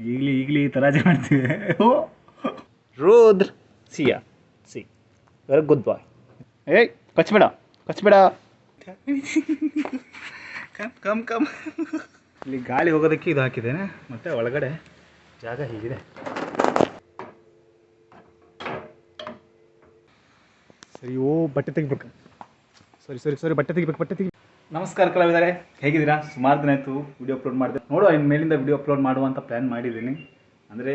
ಈಗಲಿ ತರಾಜೆ ಮಾಡ್ತೀವಿ. ಓ Rudra see ya see very good ಬಾಯ್. ಏಯ್ ಕಚ್ಬೇಡ come. ಇಲ್ಲಿ ಗಾಳಿ ಹೋಗೋದಕ್ಕೆ ಇದು ಹಾಕಿದ್ದೇನೆ, ಮತ್ತು ಒಳಗಡೆ ಜಾಗ ಹೀಗಿದೆ. ಸರಿ, ಬಟ್ಟೆ ತೆಗಿಬೇಕು. ಸಾರಿ ಬಟ್ಟೆ ತೆಗಿಬೇಕು. ನಮಸ್ಕಾರ ಕಲಾವಿದರೆ, ಹೇಗಿದ್ದೀರಾ? ಸುಮಾರು ದಿನ ಆಯಿತು ವಿಡಿಯೋ ಅಪ್ಲೋಡ್ ಮಾಡಿದೆ. ನೋಡುವ ಇನ್ನು ಮೇಲಿಂದ ವಿಡಿಯೋ ಅಪ್ಲೋಡ್ ಮಾಡುವ ಅಂತ ಪ್ಲ್ಯಾನ್ ಮಾಡಿದ್ದೀನಿ. ಅಂದರೆ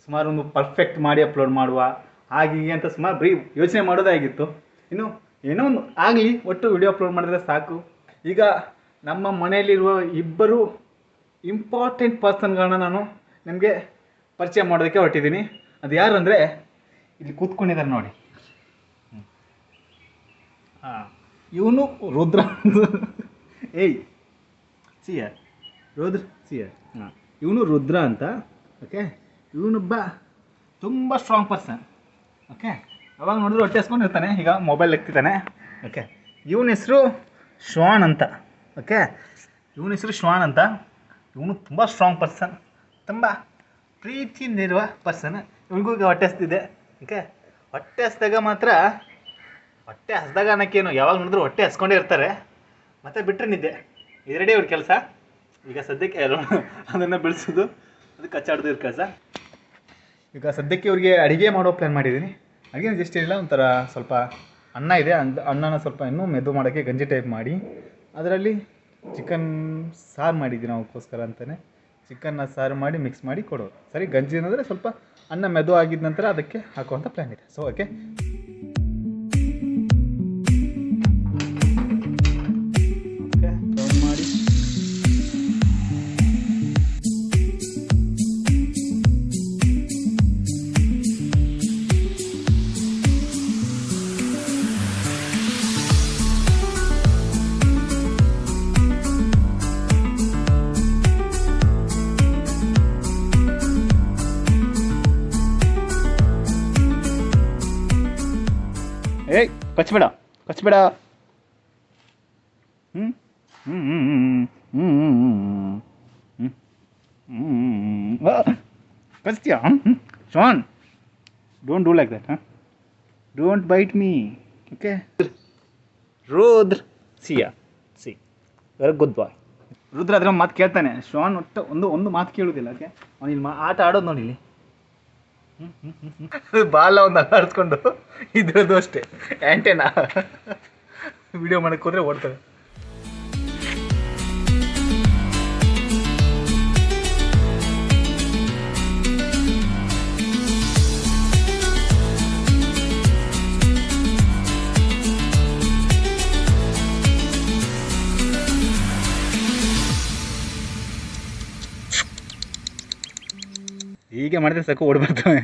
ಸುಮಾರು ಒಂದು ಪರ್ಫೆಕ್ಟ್ ಮಾಡಿ ಅಪ್ಲೋಡ್ ಮಾಡುವ ಹಾಗೆ ಅಂತ ಸುಮಾರು ಬರೀ ಯೋಚನೆ ಮಾಡೋದೇ ಆಗಿತ್ತು. ಇನ್ನು ಏನೋ ಒಂದು ಆಗಲಿ, ಒಟ್ಟು ವಿಡಿಯೋ ಅಪ್ಲೋಡ್ ಮಾಡಿದ್ರೆ ಸಾಕು. ಈಗ ನಮ್ಮ ಮನೆಯಲ್ಲಿರುವ ಇಬ್ಬರು ಇಂಪಾರ್ಟೆಂಟ್ ಪರ್ಸನ್ಗಳನ್ನ ನಾನು ನಿಮಗೆ ಪರಿಚಯ ಮಾಡೋದಕ್ಕೆ ಹೊರಟಿದ್ದೀನಿ. ಅದು ಯಾರು ಅಂದರೆ ಇಲ್ಲಿ ಕೂತ್ಕೊಂಡಿದ್ದಾರೆ ನೋಡಿ. ಇವನು ರುದ್ರ. ಇವನು ರುದ್ರ ಅಂತ. ಓಕೆ, ಇವನೊಬ್ಬ ತುಂಬ ಸ್ಟ್ರಾಂಗ್ ಪರ್ಸನ್. ಓಕೆ, ಅವಾಗ ನೋಡಿದ್ರೆ ಹೊಟ್ಟೆ ಹಸ್ಕೊಂಡಿರ್ತಾನೆ, ಈಗ ಮೊಬೈಲ್ ಎಕ್ತಿದ್ದಾನೆ. ಓಕೆ, ಇವನ ಹೆಸರು ಶ್ವಾನ್ ಅಂತ. ಓಕೆ, ಇವನು ತುಂಬ ಸ್ಟ್ರಾಂಗ್ ಪರ್ಸನ್, ತುಂಬ ಪ್ರೀತಿಯಿಂದಿರುವ ಪರ್ಸನ್. ಇವನಿಗೂ ಈಗ ಹೊಟ್ಟೆ ಹಸ್ತಿದೆ. ಓಕೆ, ಹೊಟ್ಟೆ ಹಸ್ದಾಗ ಅನ್ನೋಕ್ಕೇನು, ಯಾವಾಗ ನೋಡಿದ್ರು ಹೊಟ್ಟೆ ಹಸ್ಕೊಂಡೇ ಇರ್ತಾರೆ. ಮತ್ತೆ ಬಿಟ್ಟರೆ ನಿದ್ದೆ, ಇದರಡೆ ಇವ್ರ ಕೆಲಸ. ಈಗ ಸದ್ಯಕ್ಕೆ ಅದನ್ನು ಬೆಳೆಸೋದು, ಅದು ಕಚ್ಚಾಡ್ದು ಇರೋ ಕೆಲಸ. ಈಗ ಸದ್ಯಕ್ಕೆ ಇವ್ರಿಗೆ ಅಡುಗೆ ಮಾಡೋ ಪ್ಲ್ಯಾನ್ ಮಾಡಿದ್ದೀನಿ. ಅಡುಗೆ ಜಸ್ಟ್ ಏನಿಲ್ಲ, ಒಂಥರ ಸ್ವಲ್ಪ ಅನ್ನ ಇದೆ, ಅನ್ನನ ಸ್ವಲ್ಪ ಇನ್ನೂ ಮೆದು ಮಾಡೋಕ್ಕೆ ಗಂಜಿ ಟೈಪ್ ಮಾಡಿ ಅದರಲ್ಲಿ ಚಿಕನ್ ಸಾರು ಮಾಡಿದ್ದೀನಿ ಅವಕ್ಕೋಸ್ಕರ ಅಂತಲೇ. ಚಿಕನ್ನ ಸಾರು ಮಾಡಿ ಮಿಕ್ಸ್ ಮಾಡಿ ಕೊಡೋದು. ಸರಿ, ಗಂಜಿ ಅಂದರೆ ಸ್ವಲ್ಪ ಅನ್ನ ಮೆದು ಆಗಿದ ನಂತರ ಅದಕ್ಕೆ ಹಾಕುವಂಥ ಪ್ಲ್ಯಾನ್ ಇದೆ. ಸೊ ಓಕೆ, ಏಯ್ ಕಚ್ಬೇಡ. ಕಚ್ತೀಯಾ? Shaan, don't do like that. Don't bite me. Okay, Rudra see ya see very good boy. Rudra ಅದರ ಮಾತು ಕೇಳ್ತಾನೆ. ಶಾನ್ ಒಟ್ಟು ಒಂದು ಮಾತು ಕೇಳೋದಿಲ್ಲ. ಓಕೆ, ಅವ್ನು ಇಲ್ಲಿ ಆಟ ಆಡೋದು ನೋಡಿ. ಇಲ್ಲಿ ಬಾಲ ಒಂದು ಅಲ್ಲಾಡಿಸ್ಕೊಂಡು ಇದ್ರದ್ದು ಅಷ್ಟೇ ಆ್ಯಂಟೆನಾ. ವಿಡಿಯೋ ಮಾಡಕ್ಕೆ ಹೋದರೆ ಓಡ್ತಾರೆ. ಹೀಗೆ ಮಾಡಿದ್ರೆ ಸಾಕು, ಓಡಿ ಬರ್ತವೆ.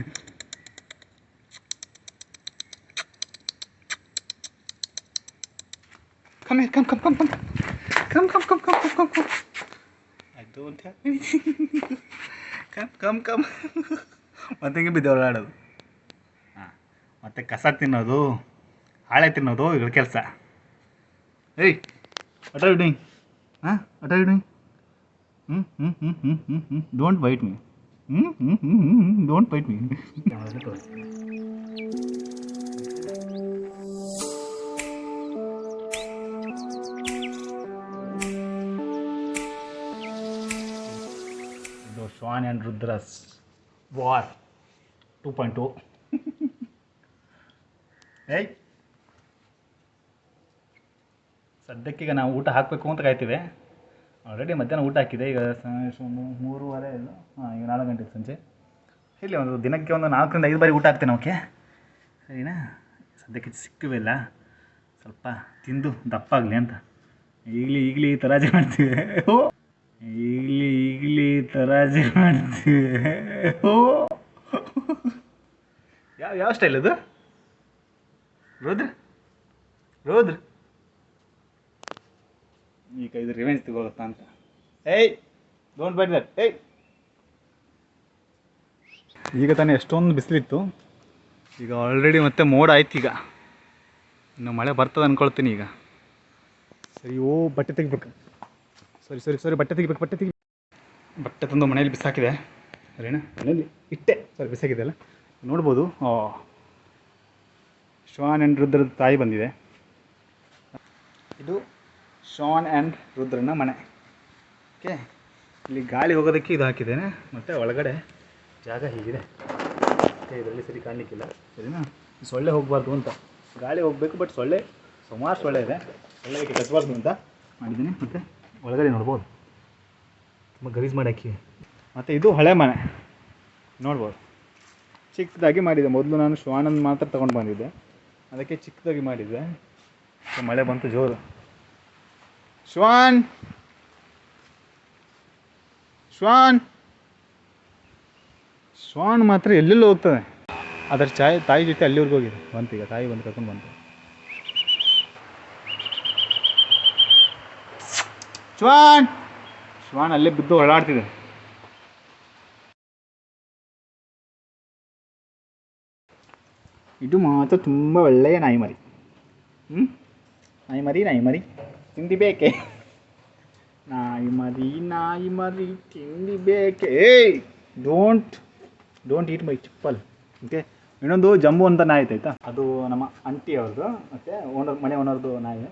Come. I don't have anything. Come. ಮತ್ತೆ ಹಿಂಗೆ ಬಿದ್ದವ್ರು ಆಡೋದು. ಮತ್ತೆ ಕಸ ತಿನ್ನೋದು, ಹಾಳೆ ತಿನ್ನೋದು ಇವ್ರ ಕೆಲಸ. ಏಯ್, what are you doing? Don't bite me. Don't bite me. Shwan and Rudra's war 2.0. ಏಯ್, ಸದ್ಯಕ್ಕೀಗ ನಾವು ಊಟ ಹಾಕಬೇಕು ಅಂತ ಕಾಯ್ತೀವಿ. ಆಲ್ರೆಡಿ ಮಧ್ಯಾಹ್ನ ಊಟ ಹಾಕಿದೆ. ಈಗ ಒಂದು 3:30 ಇಲ್ಲ, ಈಗ 4 ಗಂಟೆ ಸಂಜೆ. ಇಲ್ಲಿ ಒಂದು ದಿನಕ್ಕೆ ಒಂದು 4ರಿಂದ 5 ಬಾರಿ ಊಟ ಹಾಕ್ತೇನೆ. ಓಕೆ, ಸರಿನಾ? ಸದ್ಯಕ್ಕೆ ಸಿಕ್ಕಿವೆಲ್ಲ, ಸ್ವಲ್ಪ ತಿಂದು ದಪ್ಪಾಗಲಿ ಅಂತ ಈಗಲಿ ತರಾಜೆ ಮಾಡ್ತೀವಿ. ಈಗಲಿ ತರಾಜೆ ಮಾಡ್ತೀವಿ. ಯಾವ ಸ್ಟೈಲ್ ಅದು? ರುದ್ರ ಈಗ ಇದು ರಿವೆಂಜ್ ತಗೋಗುತ್ತಾ ಅಂತ. ಏಯ್, ಡೋಂಟ್ ಬೈಟ್ ದಟ್. ಏಯ್, ಈಗ ತಾನೇ ಎಷ್ಟೊಂದು ಬಿಸಿಲಿತ್ತು. ಈಗ ಆಲ್ರೆಡಿ ಮತ್ತೆ ಮೋಡ ಆಯ್ತು. ಈಗ ಇನ್ನು ಮಳೆ ಬರ್ತದೆ ಅಂದ್ಕೊಳ್ತೀನಿ. ಈಗ ಸರಿ, ಬಟ್ಟೆ ತೆಗಿಬೇಕು. ಸಾರಿ ಬಟ್ಟೆ ತೆಗಿಬೇಕು. ಬಟ್ಟೆ ತಂದು ಮನೆಯಲ್ಲಿ ಬಿಸಾಕಿದೆ. ಸರಿನಾ. ಮನೇಲಿ ಇಟ್ಟೆ ಸರಿ ಬಿಸಾಗಿದೆಯಲ್ಲ ನೋಡ್ಬೋದು. ಶ್ವಾನ್ ಆ್ಯಂಡ್ ರುದ್ರದ ತಾಯಿ ಬಂದಿದೆ. ಇದು ಶ್ವಾನ್ ಆ್ಯಂಡ್ ರುದ್ರನ ಮನೆ. ಓಕೆ, ಇಲ್ಲಿ ಗಾಳಿ ಹೋಗೋದಕ್ಕೆ ಇದು ಹಾಕಿದ್ದೇನೆ, ಮತ್ತು ಒಳಗಡೆ ಜಾಗ ಹೀಗಿದೆ. ಓಕೆ, ಇದರಲ್ಲಿ ಸರಿ ಕಾಣಲಿಕ್ಕಿಲ್ಲ ಸರಿನಾ. ಸೊಳ್ಳೆ ಹೋಗಬಾರ್ದು ಅಂತ ಗಾಳಿ ಹೋಗಬೇಕು, ಬಟ್ ಸೊಳ್ಳೆ ಸುಮಾರು ಸೊಳ್ಳೆ ಇದೆ, ಸೊಳ್ಳೆಗೆ ಕಚ್ಚಬಾರ್ದು ಅಂತ ಮಾಡಿದ್ದೀನಿ. ಮತ್ತು ಒಳಗಡೆ ನೋಡ್ಬೋದು ತುಂಬ ಗಲೀಜು ಮಾಡಿ ಹಾಕಿ. ಮತ್ತು ಇದು ಹಳೆ ಮನೆ ನೋಡ್ಬೋದು, ಚಿಕ್ಕದಾಗಿ ಮಾಡಿದೆ. ಮೊದಲು ನಾನು ಶ್ವಾನನ್ನು ಮಾತ್ರ ತೊಗೊಂಡು ಬಂದಿದ್ದೆ, ಅದಕ್ಕೆ ಚಿಕ್ಕದಾಗಿ ಮಾಡಿದ್ದೆ. ಮಳೆ ಬಂತು ಜೋರು. ಶ್ವಾನ್ ಶ್ವಾನ್ ಶ್ವಾನ್ ಮಾತ್ರ ಎಲ್ಲೆಲ್ಲೂ ಹೋಗ್ತದೆ. ಅದರ ತಾಯಿ ಜೊತೆ ಅಲ್ಲಿವರೆಗೂ ಹೋಗಿದೆ. ಬಂತು ಈಗ ತಾಯಿ ಬಂದು ಕರ್ಕೊಂಡು ಬಂತು. ಶ್ವಾನ್ ಶ್ವಾನ್ ಅಲ್ಲೇ ಬಿದ್ದು ಹೊರಡಾಡ್ತಿದೆ. ಇದು ಮಾತ್ರ ತುಂಬ ಒಳ್ಳೆಯ ನಾಯಿ ಮರಿ. ನಾಯಿ ಮರಿ ತಿಂಡಿ ಬೇಕೆ? ನಾಯಿ ಮರಿ ತಿಂಡಿ ಬೇಕೆ? ಏಯ್ don't heat my chappal. Okay, ಇನ್ನೊಂದು ಜಂಬು ಅಂತ ನಾಯಿ ಆಯ್ತಾ, ಅದು ನಮ್ಮ ಆಂಟಿ ಅವ್ರದ್ದು, ಮತ್ತು ಮನೆ ಓನರ್ದು ನಾಯಿ.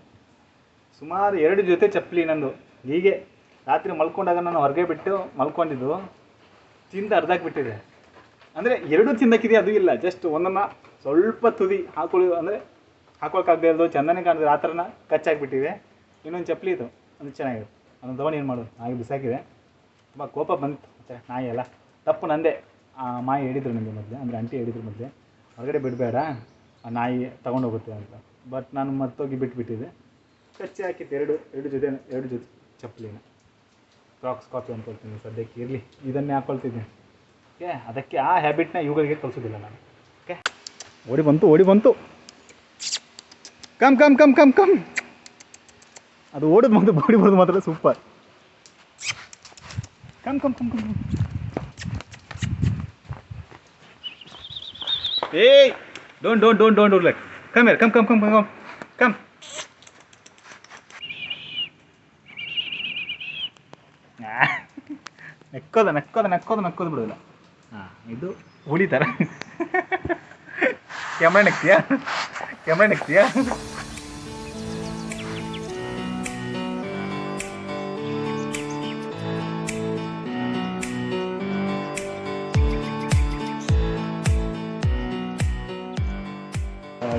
ಸುಮಾರು 2 ಜೊತೆ ಚಪ್ಪಲಿ ನಂದು. ಹೀಗೆ ರಾತ್ರಿ ಮಲ್ಕೊಂಡಾಗ ನಾನು ಹೊರಗೆ ಬಿಟ್ಟು ಮಲ್ಕೊಂಡಿದ್ದು, ತಿಂದು ಅರ್ಧಾಕ್ಬಿಟ್ಟಿದೆ. ಅಂದರೆ 2 ತಿಂದಕ್ಕಿದೆ, ಅದು ಇಲ್ಲ, ಜಸ್ಟ್ ಒಂದನ್ನು ಸ್ವಲ್ಪ ತುದಿ ಅಂದರೆ ಹಾಕೊಳಕ್ಕಾಗದೇ ಇರೋದು, ಚಂದನೇ ಕಾಣಿದ್ರೆ ಆ ಥರನ ಕಚ್ಚಾಗಿಬಿಟ್ಟಿದೆ. ಇನ್ನೊಂದು ಚಪ್ಪಲಿ ಇದು, ಅದು ಚೆನ್ನಾಗಿದೆ, ಅದನ್ನು ತೊಗೊಂಡು ಏನು ಮಾಡೋದು, ಹಾಗೆ ಬಿಸಾಕಿದೆ. ತುಂಬ ಕೋಪ ಬಂತು. ಮತ್ತು ನಾಯಿ ಎಲ್ಲ ತಪ್ಪು ನಂದೆ. ಆ ಮಾಯಿ ಹೇಳಿದ್ರು ನನಗೆ ಮೊದಲೇ, ಅಂದರೆ ಆಂಟಿ ಹೇಳಿದ್ರು ಮೊದಲೇ, ಹೊರಗಡೆ ಬಿಡಬೇಡ, ಆ ನಾಯಿ ತೊಗೊಂಡೋಗುತ್ತೆ ಅಂತ. ಬಟ್ ನಾನು ಮತ್ತೋಗಿ ಬಿಟ್ಬಿಟ್ಟಿದ್ದೆ. ಕಚ್ಚಿ ಹಾಕಿತ್ತು ಎರಡು ಜೊತೆ ಚಪ್ಪಲಿನ. ಕ್ರಾಕ್ಸ್ ಕಾಪಿ ಅಂದ್ಕೊಳ್ತೀನಿ ಸದ್ಯಕ್ಕೆ, ಇರಲಿ, ಇದನ್ನೇ ಹಾಕ್ಕೊಳ್ತಿದ್ದೀನಿ. ಓಕೆ, ಅದಕ್ಕೆ ಆ ಹ್ಯಾಬಿಟ್ನ ಇವುಗಳಿಗೆ ಕಲಿಸೋದಿಲ್ಲ ನಾನು. ಓಕೆ, ಓಡಿ ಬಂತು. ಕಮ್. ಅದು ಓಡಿಬಾರ್ದು ಮಾತ್ರ ಸೂಪರ್. ಕಮ್. ಏಯ್, don't like. Come here, come. ನಕ್ಕೋದು ಬಿಡೋದಿಲ್ಲ. ಇದು ಹುಲಿ ಥರ. ಕ್ಯಾಮ್ರಾ ನೆಕ್ತೀಯಾ?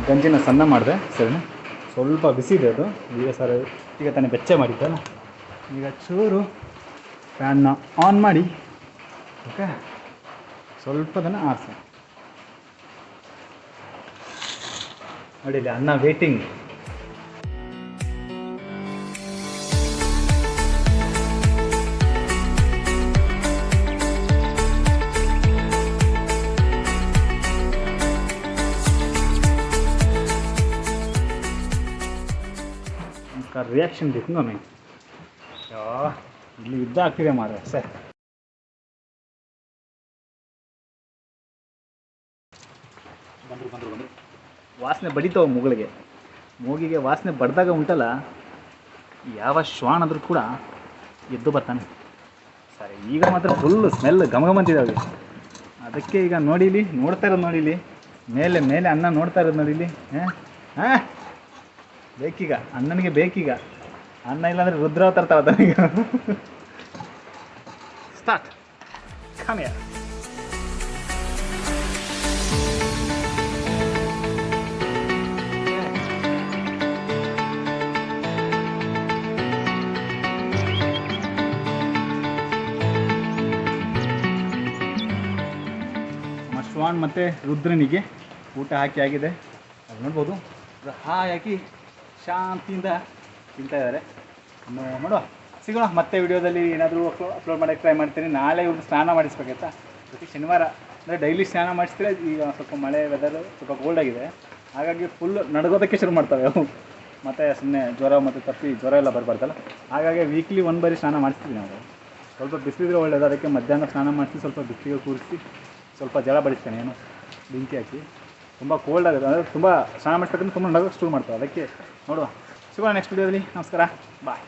ಗಂಜಿನ ಸಣ್ಣ ಮಾಡಿದೆ ಸರಿನಾ, ಸ್ವಲ್ಪ ಬಿಸಿ ಇದೆ ಅದು. ಈಗ ತಾನೇ ಬೆಚ್ಚ ಮಾಡಿದ್ದಲ್ಲ. ಈಗ ಚೂರು ಫ್ಯಾನ್ನ ಆನ್ ಮಾಡಿ, ಓಕೆ, ಸ್ವಲ್ಪದನ್ನು ಆರಿಸಿ ನೋಡಿ. ಅನ್ನ ವೇಟಿಂಗ್. रिएक्शन देखूंगा मैं. ಇಲ್ಲಿ ಯುದ್ಧ ಆಗ್ತಿದೆ ಮಾರ ಸರ್. ಬಂದರು ವಾಸನೆ ಬಡಿತಾವೆ ಮೂಗಿಗೆ ವಾಸನೆ ಬಡ್ದಾಗ ಉಂಟಲ್ಲ, ಯಾವ ಶ್ವಾನ್ ಆದರೂ ಕೂಡ ಎದ್ದು ಬರ್ತಾನೆ. ಸರಿ, ಈಗ ಮಾತ್ರ ಫುಲ್ಲು ಸ್ಮೆಲ್ ಗಮಗಮಂತಿದ್ದಾವೆ. ಅದಕ್ಕೆ ಈಗ ನೋಡ್ತಾ ಇರೋದು ನೋಡಿಲಿ, ಮೇಲೆ ಅನ್ನ ನೋಡ್ತಾ ಇರೋದು ನೋಡಿಲಿ. ಬೇಕೀಗ ಅಣ್ಣನಿಗೆ ಬೇಕೀಗ ಅನ್ನ, ಇಲ್ಲಾಂದರೆ ರುದ್ರಾವತಾರ ತರತಾನೀಗ. ಸ್ಟಾರ್ಟ್. Come here. ಶ್ವಾನ್ ಮತ್ತು ರುದ್ರನಿಗೆ ಊಟ ಹಾಕಿ ಆಗಿದೆ, ಅದು ನೋಡ್ಬೋದು. ಹಾಕಿ ಶಾಂತಿಯಿಂದ ತಿಂತಾ ಇದ್ದಾರೆ. ನೋಡುವ, ಸಿಗೋಣ ಮತ್ತೆ ವಿಡಿಯೋದಲ್ಲಿ. ಏನಾದರೂ ಅಪ್ಲೋಡ್ ಮಾಡೋಕ್ಕೆ ಟ್ರೈ ಮಾಡ್ತೀನಿ. ನಾಳೆ ಇವ್ರು ಸ್ನಾನ ಮಾಡಿಸ್ಬೇಕಾಯ್ತಾ, ಪ್ರತಿ ಶನಿವಾರ ಅಂದರೆ ಡೈಲಿ ಸ್ನಾನ ಮಾಡಿಸಿದ್ರೆ. ಈಗ ಸ್ವಲ್ಪ ಮಳೆ ವೆದರ್ ಸ್ವಲ್ಪ ಕೋಲ್ಡ್ ಆಗಿದೆ, ಹಾಗಾಗಿ ಫುಲ್ ನಡ್ಗೋದಕ್ಕೆ ಶುರು ಮಾಡ್ತವೆ ಅವು. ಮತ್ತು ಸುಮ್ಮನೆ ಜ್ವರ ಮತ್ತು ಜ್ವರ ಎಲ್ಲ ಬರಬಾರ್ದಲ್ಲ, ಹಾಗಾಗಿ ವೀಕ್ಲಿ 1 ಬಾರಿ ಸ್ನಾನ ಮಾಡಿಸ್ತೀವಿ ನಾವು. ಸ್ವಲ್ಪ ಬಿಸಿಲಿದ್ರೆ ಒಳ್ಳೆಯದು, ಅದಕ್ಕೆ ಮಧ್ಯಾಹ್ನ ಸ್ನಾನ ಮಾಡಿಸಿ ಸ್ವಲ್ಪ ಬಿಸಿಲಿಗೆ ಕೂರಿಸಿ ಸ್ವಲ್ಪ ಜಲ ಬಡಿಸ್ತೇನೆ, ಏನು ಬೆಂಕಿ ಹಾಕಿ. ತುಂಬ ಕೋಲ್ಡ್ ಆಗುತ್ತೆ, ಅಂದರೆ ತುಂಬ ಸ್ನಾನ ಮಾಡಿಸ್ಬೇಕಂದ್ರೆ ತುಂಬ ನಡಗೋಕ್ಕೆ ಶುರು ಮಾಡ್ತಾವೆ. ಅದಕ್ಕೆ ನೋಡುವ, ಸಿಗೋಣ ನೆಕ್ಸ್ಟ್ ವಿಡಿಯೋದಲ್ಲಿ. ನಮಸ್ಕಾರ, ಬಾಯ್.